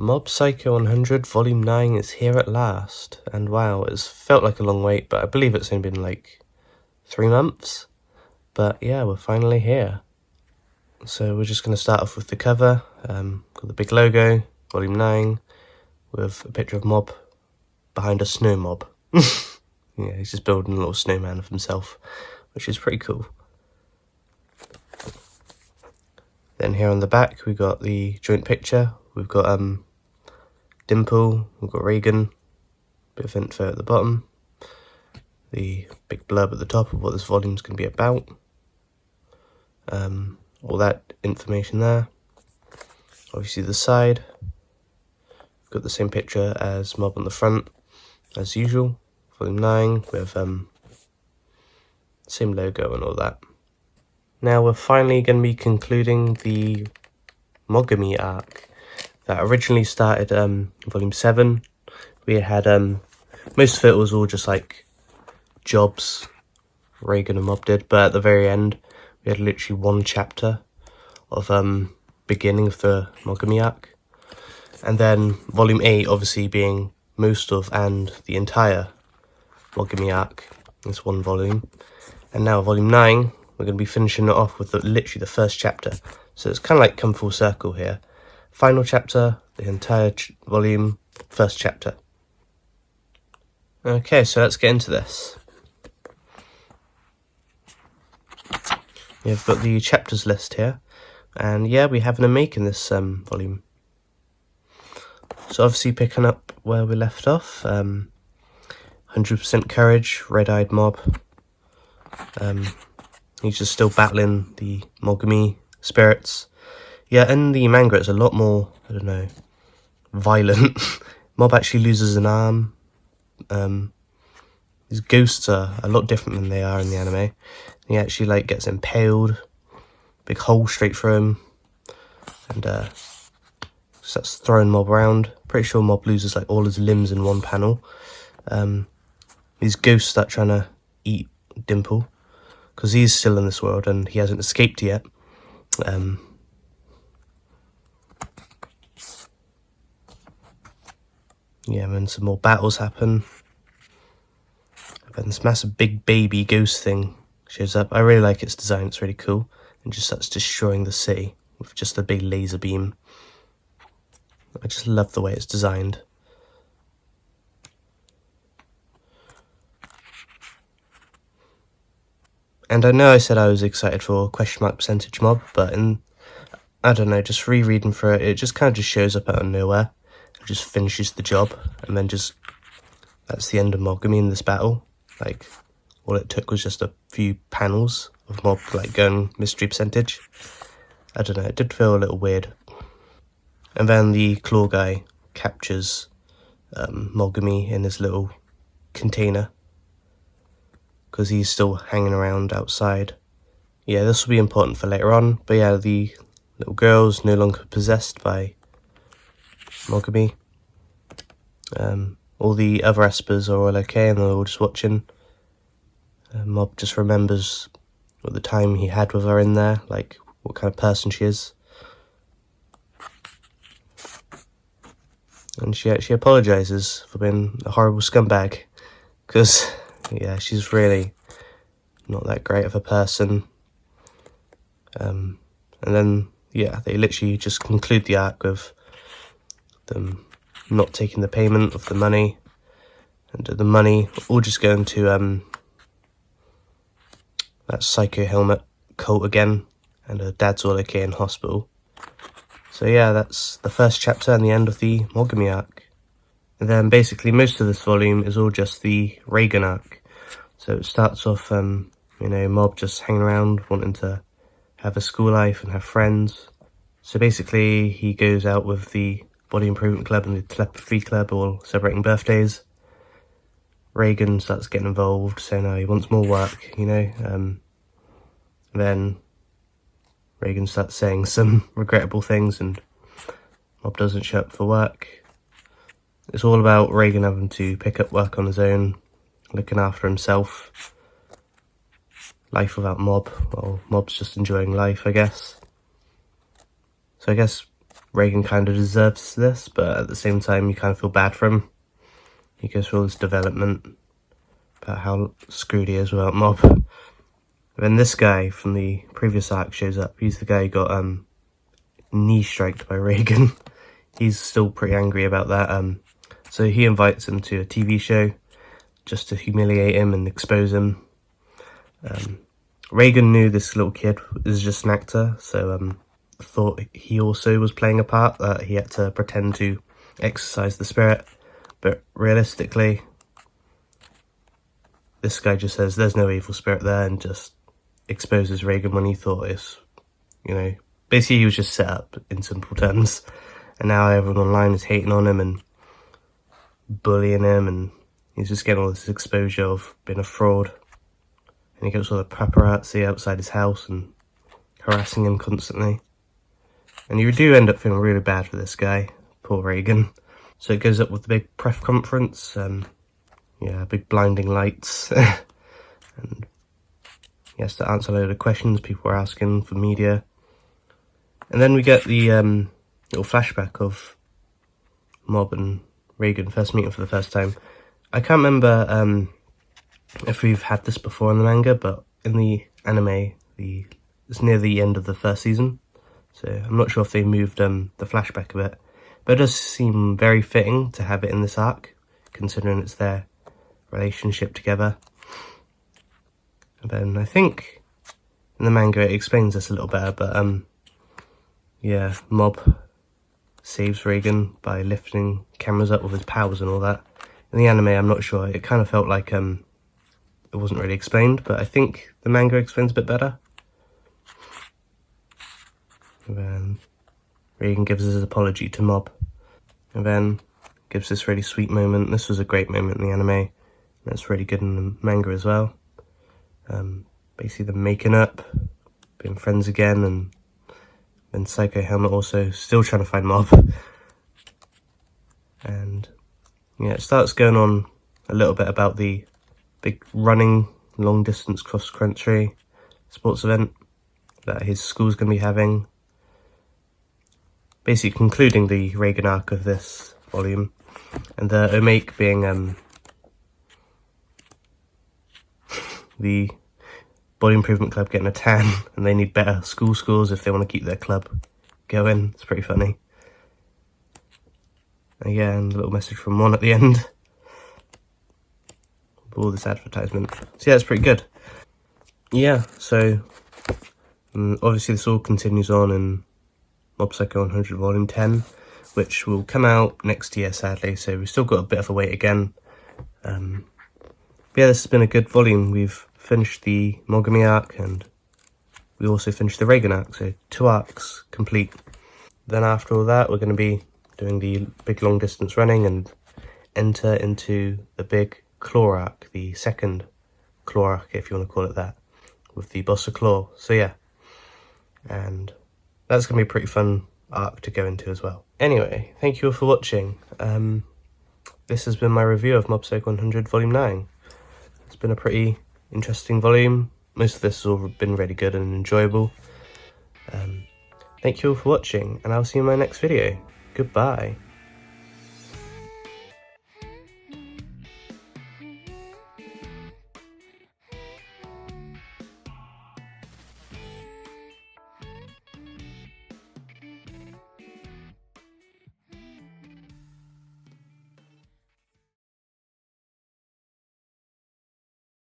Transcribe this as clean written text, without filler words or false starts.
Mob Psycho 100 Volume 9 is here at last, and wow, it's felt like a long wait, but I believe it's only been like 3 months. But yeah, we're finally here. So we're just going to start off with the cover, got the big logo, Volume 9, with a picture of Mob behind a snow mob. Yeah, he's just building a little snowman of himself, which is pretty cool. Then here on the back we got the joint picture. We've got Dimple, we've got Reagan, bit of info at the bottom, the big blurb at the top of what this volume's going to be about, all that information there. Obviously the side, got the same picture as Mob on the front as usual, volume 9 with same logo and all that. Now we're finally going to be concluding the Mogami arc that originally started volume 7. We had most of it was all just like jobs Reagan and Mob did, but at the very end we had literally one chapter of beginning of the Mogami arc, and then volume 8 obviously being most of and the entire Mogami arc, this one volume, and now volume 9 we're going to be finishing it off with literally the first chapter. So it's kind of like come full circle here. Final chapter, the entire volume, first chapter. Okay, so let's get into this. We've got the chapters list here, and yeah, we have an make in this volume. So obviously picking up where we left off, 100% courage, red-eyed Mob. He's just still battling the Mogami spirits. Yeah, in the manga it's a lot more, I don't know, violent. Mob actually loses an arm. These ghosts are a lot different than they are in the anime. He actually like gets impaled, big hole straight through him, and starts throwing Mob around. Pretty sure Mob loses like all his limbs in one panel. These ghosts start trying to eat Dimple, because he's still in this world and he hasn't escaped yet. Yeah, and then some more battles happen. And this massive big baby ghost thing shows up. I really like its design, it's really cool. And just starts destroying the city with just a big laser beam. I just love the way it's designed. And I know I said I was excited for %% Mob, but I don't know, just rereading through it, it just kind of just shows up out of nowhere. It just finishes the job, and then just, that's the end of Mogami in this battle. Like, all it took was just a few panels of Mob, like, going mystery %. I don't know, it did feel a little weird. And then the claw guy captures Mogami in his little container, because he's still hanging around outside. Yeah, this will be important for later on, but yeah, the little girl's no longer possessed by Mogami. All the other Espers are all okay and they're all just watching. Mob just remembers what the time he had with her in there, like what kind of person she is. And she actually apologises for being a horrible scumbag, because yeah, she's really not that great of a person. And then, yeah, they literally just conclude the arc with them not taking the payment of the money, and the money all just going to that Psycho Helmet cult again, and her dad's all okay in hospital. So yeah, that's the first chapter and the end of the Mogami arc. And then basically most of this volume is all just the Reagan arc. So it starts off, you know, Mob just hanging around, wanting to have a school life and have friends. So basically he goes out with the Body Improvement Club and the Telepathy Club, all celebrating birthdays. Reagan starts getting involved, saying he wants more work, you know. Then Reagan starts saying some regrettable things and Mob doesn't show up for work. It's all about Reagan having to pick up work on his own, looking after himself. Life without Mob. Well, Mob's just enjoying life, I guess. So I guess Reigen kind of deserves this, but at the same time you kind of feel bad for him. He goes through all this development about how screwed he is without Mob. Then this guy from the previous arc shows up. He's the guy who got knee striked by Reigen. He's still pretty angry about that. So he invites him to a TV show just to humiliate him and expose him. Reigen knew this little kid is just an actor, so thought he also was playing a part, that he had to pretend to exercise the spirit. But realistically, this guy just says there's no evil spirit there and just exposes Reigen when he thought it's, you know, basically he was just set up in simple terms. And now everyone online is hating on him and bullying him, and he's just getting all this exposure of being a fraud. And he gets all the paparazzi outside his house and harassing him constantly. And you do end up feeling really bad for this guy, poor Reigen. So it goes up with the big press conference, yeah, big blinding lights, and he has to answer a load of questions people are asking for media. And then we get the little flashback of Mob and Reigen first meeting for the first time. I can't remember if we've had this before in the manga, but in the anime, it's near the end of the first season, so I'm not sure if they moved the flashback a bit, but it does seem very fitting to have it in this arc, considering it's their relationship together. And then I think in the manga it explains this a little better, but yeah, Mob saves Reigen by lifting cameras up with his powers and all that. In the anime, I'm not sure. It kind of felt like it wasn't really explained, but I think the manga explains a bit better. And then Reigen gives his apology to Mob, and then gives this really sweet moment. This was a great moment in the anime. That's really good in the manga as well. Basically them making up, being friends again, and then Psycho Helmet also still trying to find Mob. And yeah, it starts going on a little bit about the big running long distance cross country sports event that his school's going to be having. Basically concluding the Reigen arc of this volume. And the Omake being the Body Improvement Club getting a tan, and they need better school scores if they want to keep their club going. It's pretty funny. And yeah, and a little message from Mon at the end. All this advertisement. So yeah, it's pretty good. Yeah, so obviously this all continues on in Mob Psycho 100 Volume 10, which will come out next year, sadly, so we've still got a bit of a wait again. Yeah, this has been a good volume. We've finished the Mogami arc, and we also finished the Reigen arc, so 2 arcs complete. Then after all that, we're going to be doing the big long distance running and enter into the big Claw arc, the second Claw arc, if you want to call it that, with the boss of Claw. So yeah, and that's going to be a pretty fun arc to go into as well. Anyway, thank you all for watching. This has been my review of Mob Psycho 100 Volume 9. It's been a pretty interesting volume. Most of this has all been really good and enjoyable. Thank you all for watching, and I'll see you in my next video. Goodbye.